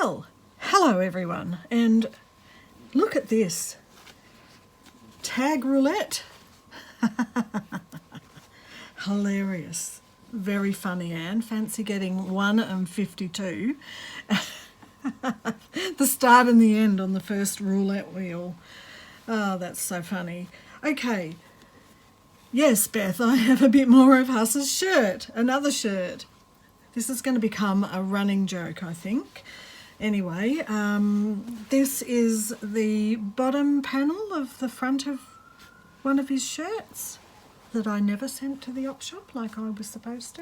Well, hello everyone, and look at this. Tag roulette. Hilarious. Very funny, Anne. Fancy getting 1 and 52. The start and the end on the first roulette wheel. Oh, that's so funny. Okay. Yes, Beth, I have a bit more of Huss's shirt. Another shirt. This is going to become a running joke, I think. Anyway, this is the bottom panel of the front of one of his shirts that I never sent to the op shop like I was supposed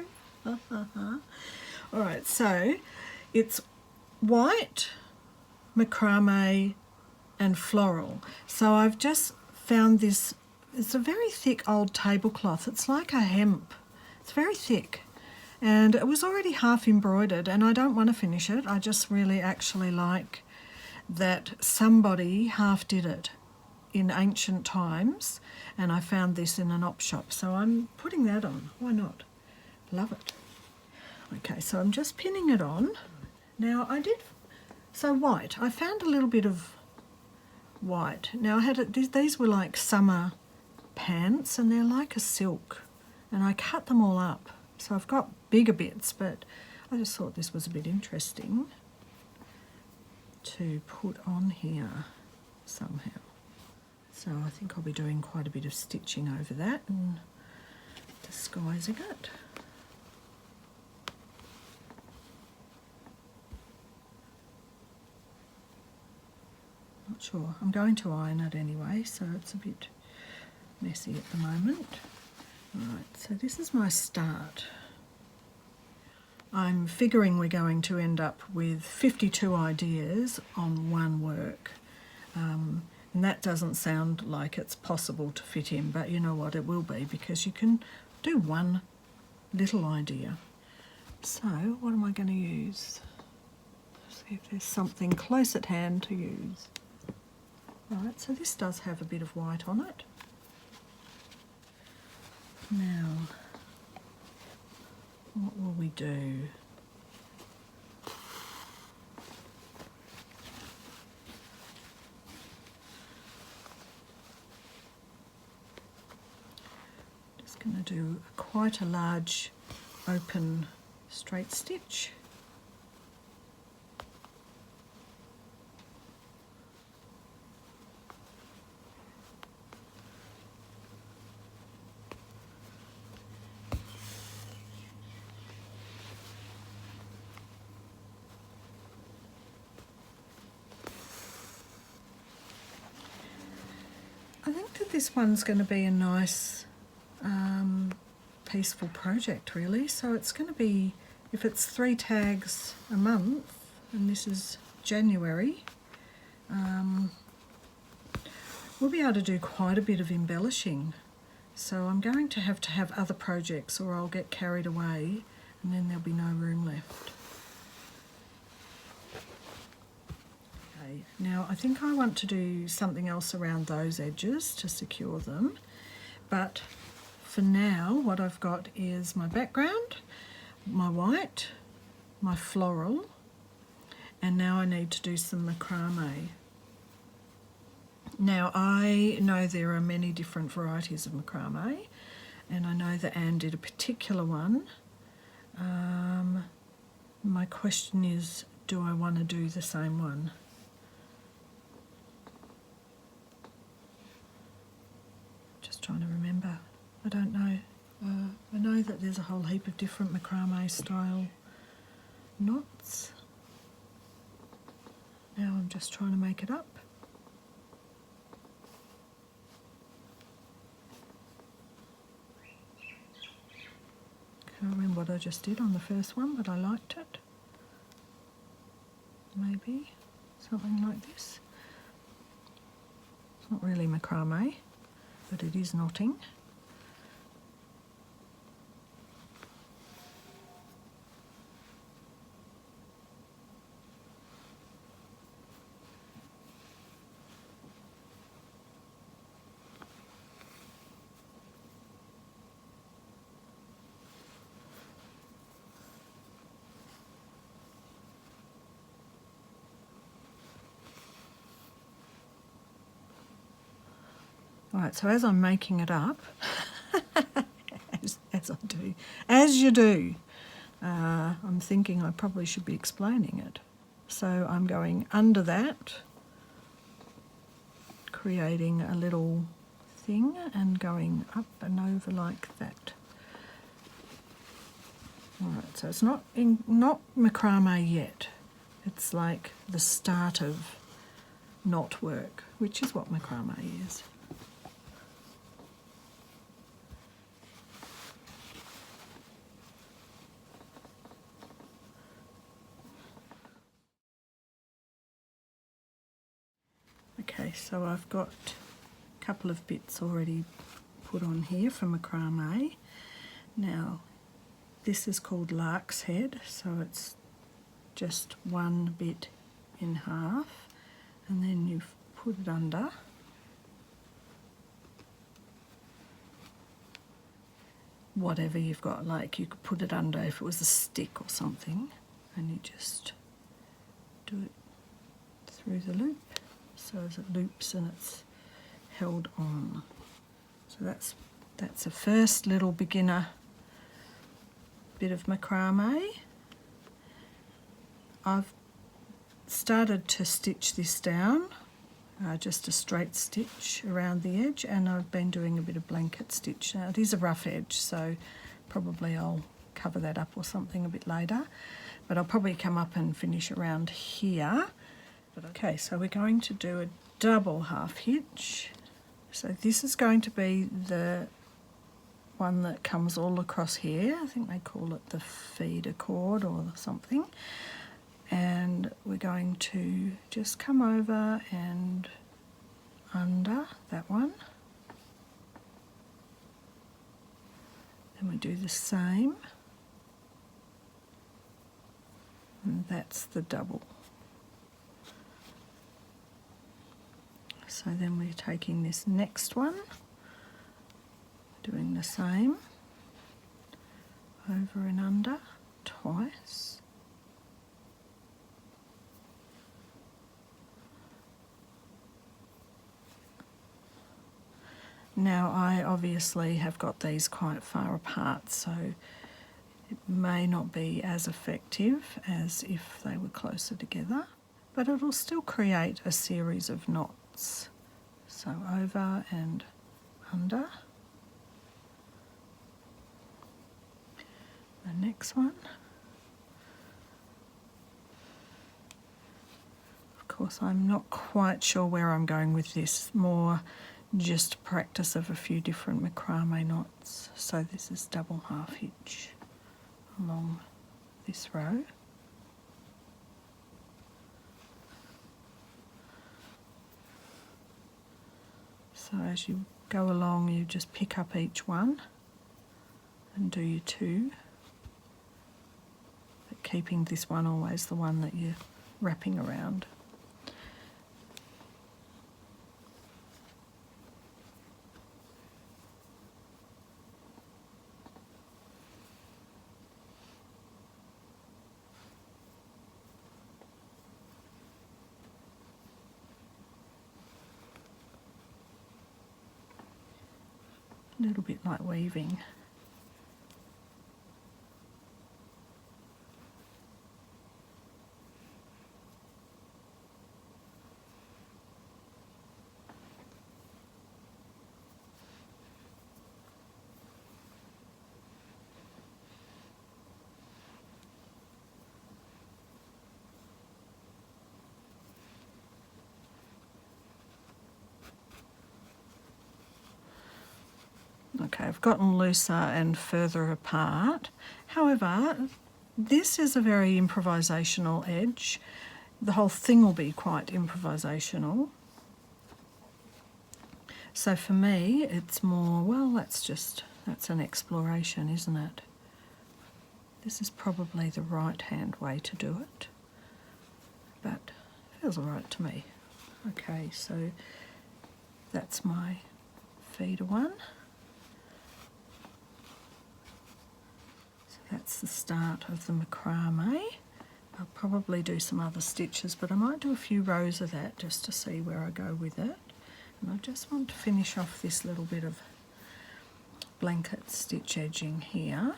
to. Alright, so it's white, macrame and floral. So I've just found this, it's a very thick old tablecloth. It's like a hemp. It's very thick. And it was already half embroidered, and I don't want to finish it. I just really actually like that somebody half did it in ancient times, and I found this in an op shop. So I'm putting that on. Why not? Love it. Okay, so I'm just pinning it on. Now so white. I found a little bit of white. Now I had these were like summer pants, and they're like a silk, and I cut them all up. So I've got bigger bits, but I just thought this was a bit interesting to put on here somehow. So I think I'll be doing quite a bit of stitching over that and disguising it. Not sure. I'm going to iron it anyway, so it's a bit messy at the moment. Right, so this is my start. I'm figuring we're going to end up with 52 ideas on one work. And that doesn't sound like it's possible to fit in, but you know what, it will be, because you can do one little idea. So what am I going to use? Let's see if there's something close at hand to use. Right, so this does have a bit of white on it. Now, what will we do? Just going to do quite a large open straight stitch. I think that this one's going to be a nice peaceful project, really. So it's going to be, if it's 3 tags a month, and this is January, we'll be able to do quite a bit of embellishing. So I'm going to have other projects, or I'll get carried away and then there'll be no room left. Now I think I want to do something else around those edges to secure them, but for now what I've got is my background, my white, my floral, and now I need to do some macrame. Now I know there are many different varieties of macrame, and I know that Anne did a particular one. My question is, do I want to do the same one? Trying to remember. I don't know. I know that there's a whole heap of different macrame style knots. Now I'm just trying to make it up. Can't remember what I just did on the first one, but I liked it. Maybe something like this. It's not really macrame, but it is knotting. Right, so as I'm making it up, as you do, I'm thinking I probably should be explaining it. So I'm going under that, creating a little thing and going up and over like that. All right, so it's not macrame yet. It's like the start of knot work, which is what macrame is. Okay, so I've got a couple of bits already put on here for macrame. Now, this is called lark's head, so it's just one bit in half, and then you put it under. Whatever you've got, like you could put it under if it was a stick or something, and you just do it through the loop, so as it loops and it's held on. So that's a first little beginner bit of macrame. I've started to stitch this down, just a straight stitch around the edge, and I've been doing a bit of blanket stitch. Now it is a rough edge, so probably I'll cover that up or something a bit later, but I'll probably come up and finish around here. Okay, so we're going to do a double half hitch. So this is going to be the one that comes all across here. I think they call it the feeder cord or something. And we're going to just come over and under that one. Then we do the same. And that's the double. So then we're taking this next one, doing the same, over and under twice. Now I obviously have got these quite far apart, so it may not be as effective as if they were closer together, but it'll still create a series of knots. So over and under. The next one. Of course, I'm not quite sure where I'm going with this, more just practice of a few different macrame knots. So this is double half hitch along this row. So as you go along, you just pick up each one and do your two, but keeping this one always the one that you're wrapping around. A little bit like weaving. Okay, I've gotten looser and further apart. However, this is a very improvisational edge. The whole thing will be quite improvisational. So for me, it's more, well, that's an exploration, isn't it? This is probably the right-hand way to do it, but it feels all right to me. Okay, so that's my feeder one. That's the start of the macrame. I'll probably do some other stitches, but I might do a few rows of that just to see where I go with it. And I just want to finish off this little bit of blanket stitch edging here.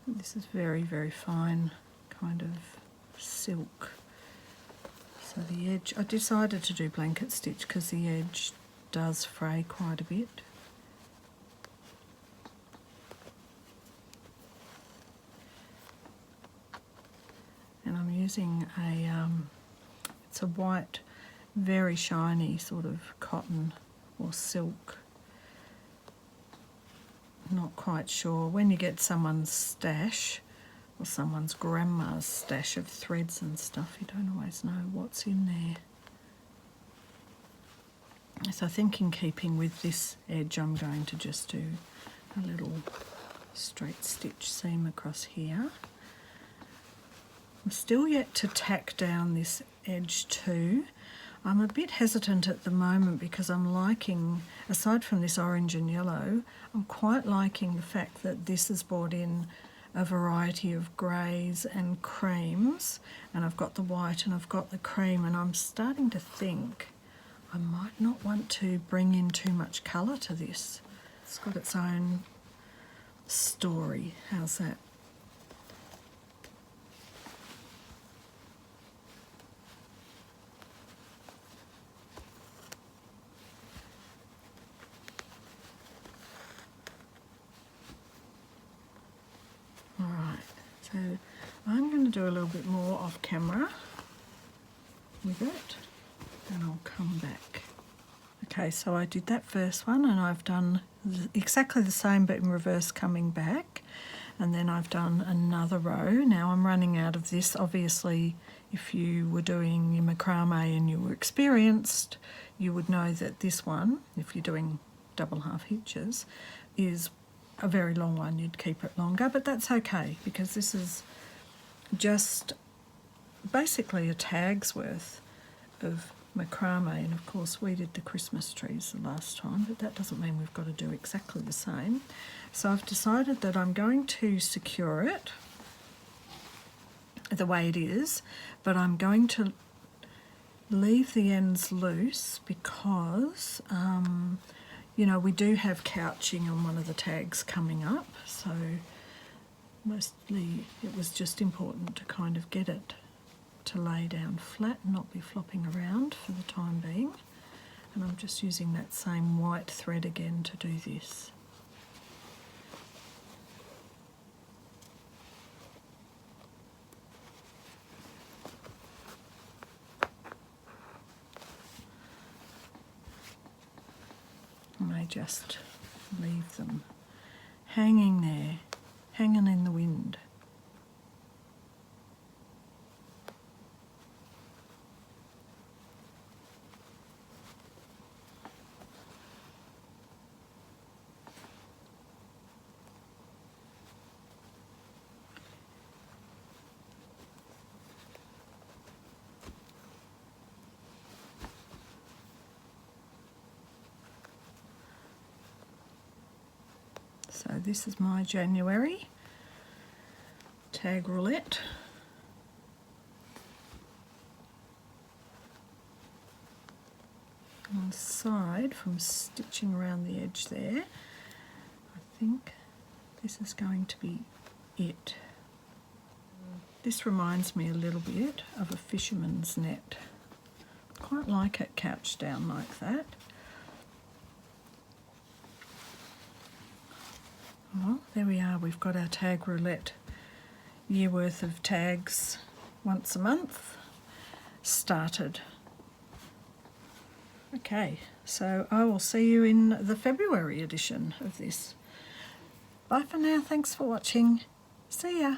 This is very, very fine kind of silk. So the edge, I decided to do blanket stitch because the edge does fray quite a bit. And I'm using it's a white, very shiny sort of cotton or silk. Not quite sure. When you get someone's stash or someone's grandma's stash of threads and stuff, you don't always know what's in there. So I think in keeping with this edge, I'm going to just do a little straight stitch seam across here. I'm still yet to tack down this edge too. I'm a bit hesitant at the moment because I'm liking, aside from this orange and yellow, I'm quite liking the fact that this has brought in a variety of greys and creams, and I've got the white and I've got the cream, and I'm starting to think I might not want to bring in too much colour to this. It's got its own story. How's that? So I'm going to do a little bit more off camera with it, and I'll come back. Okay, so I did that first one, and I've done exactly the same but in reverse coming back, and then I've done another row. Now I'm running out of this. Obviously, if you were doing your macrame and you were experienced, you would know that this one, if you're doing double half hitches, is a very long one. You'd keep it longer, but that's okay because this is just basically a tag's worth of macrame, and of course we did the Christmas trees the last time, but that doesn't mean we've got to do exactly the same. So I've decided that I'm going to secure it the way it is, but I'm going to leave the ends loose because you know, we do have couching on one of the tags coming up, so mostly it was just important to kind of get it to lay down flat and not be flopping around for the time being. And I'm just using that same white thread again to do this. I may just leave them hanging there, hanging in the wind. So this is my January tag roulette. On the side, from stitching around the edge there, I think this is going to be it. This reminds me a little bit of a fisherman's net. Quite like it couched down like that. Well, there we are. We've got our tag roulette year worth of tags once a month started. Okay, so I will see you in the February edition of this. Bye for now. Thanks for watching. See ya.